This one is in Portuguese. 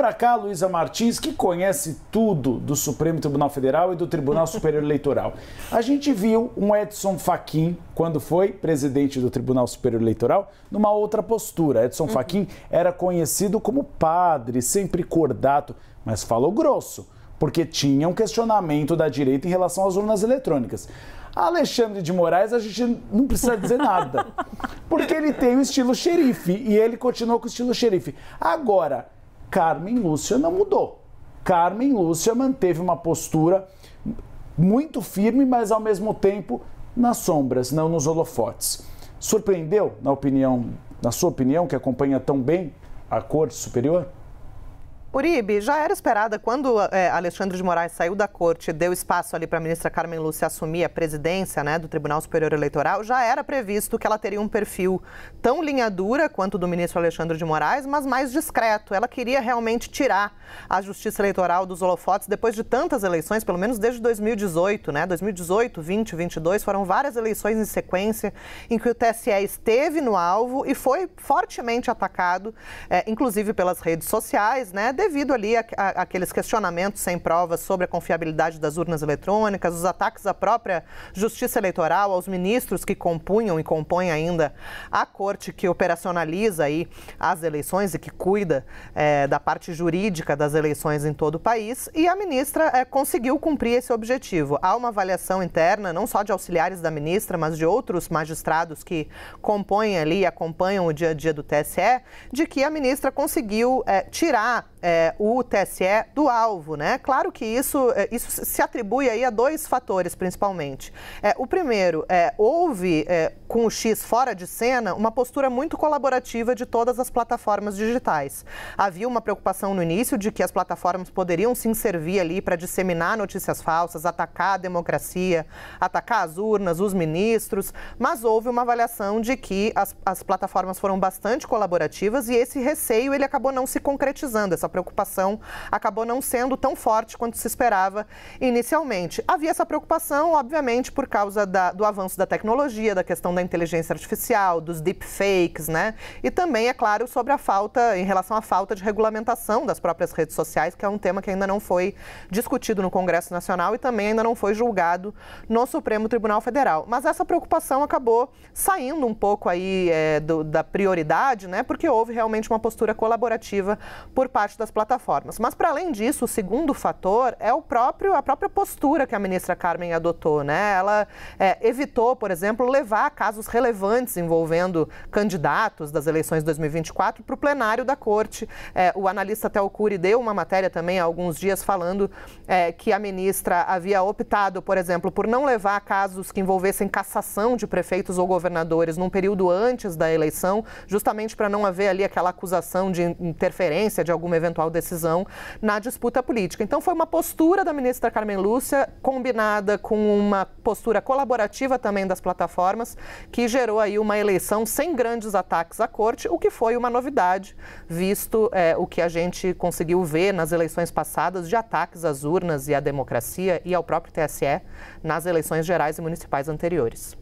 para cá, Luísa Martins, que conhece tudo do Supremo Tribunal Federal e do Tribunal Superior Eleitoral. A gente viu um Edson Fachin, quando foi presidente do Tribunal Superior Eleitoral, numa outra postura. Edson Fachin era conhecido como padre, sempre cordato, mas falou grosso, porque tinha um questionamento da direita em relação às urnas eletrônicas. Alexandre de Moraes, a gente não precisa dizer nada, porque ele tem o estilo xerife e ele continuou com o estilo xerife. Agora, Carmen Lúcia não mudou. Carmen Lúcia manteve uma postura muito firme, mas ao mesmo tempo nas sombras, não nos holofotes. Surpreendeu, na sua opinião, que acompanha tão bem a Corte Superior? Uribe, já era esperada quando Alexandre de Moraes saiu da corte e deu espaço ali para a ministra Carmen Lúcia assumir a presidência, né, do Tribunal Superior Eleitoral, já era previsto que ela teria um perfil tão linha dura quanto o do ministro Alexandre de Moraes, mas mais discreto. Ela queria realmente tirar a justiça eleitoral dos holofotes depois de tantas eleições, pelo menos desde 2018, né? 2018, 20, 22, foram várias eleições em sequência em que o TSE esteve no alvo e foi fortemente atacado, inclusive pelas redes sociais, né? Devido ali àqueles questionamentos sem provas sobre a confiabilidade das urnas eletrônicas, os ataques à própria Justiça Eleitoral, aos ministros que compunham e compõem ainda a corte que operacionaliza aí as eleições e que cuida da parte jurídica das eleições em todo o país. E a ministra conseguiu cumprir esse objetivo. Há uma avaliação interna, não só de auxiliares da ministra, mas de outros magistrados que compõem ali e acompanham o dia a dia do TSE, de que a ministra conseguiu tirar o TSE do alvo, né? Claro que isso se atribui aí a dois fatores, principalmente. O primeiro, houve, com o X fora de cena, uma postura muito colaborativa de todas as plataformas digitais. Havia uma preocupação no início de que as plataformas poderiam se servir ali para disseminar notícias falsas, atacar a democracia, atacar as urnas, os ministros, mas houve uma avaliação de que as plataformas foram bastante colaborativas e esse receio ele acabou não se concretizando, essa preocupação acabou não sendo tão forte quanto se esperava inicialmente. Havia essa preocupação, obviamente, por causa do avanço da tecnologia, da questão da inteligência artificial, dos deepfakes, né? E também, é claro, sobre em relação à falta de regulamentação das próprias redes sociais, que é um tema que ainda não foi discutido no Congresso Nacional e também ainda não foi julgado no Supremo Tribunal Federal. Mas essa preocupação acabou saindo um pouco aí da prioridade, né? Porque houve realmente uma postura colaborativa por parte das plataformas. Mas, para além disso, o segundo fator é a própria postura que a ministra Carmen adotou, né? Ela evitou, por exemplo, levar casos relevantes envolvendo candidatos das eleições de 2024 para o plenário da Corte. O analista Theo Cury deu uma matéria também há alguns dias falando que a ministra havia optado, por exemplo, por não levar casos que envolvessem cassação de prefeitos ou governadores num período antes da eleição, justamente para não haver ali aquela acusação de interferência de alguma eventual decisão na disputa política. Então, foi uma postura da ministra Carmen Lúcia, combinada com uma postura colaborativa também das plataformas, que gerou aí uma eleição sem grandes ataques à corte, o que foi uma novidade, visto o que a gente conseguiu ver nas eleições passadas de ataques às urnas e à democracia e ao próprio TSE nas eleições gerais e municipais anteriores.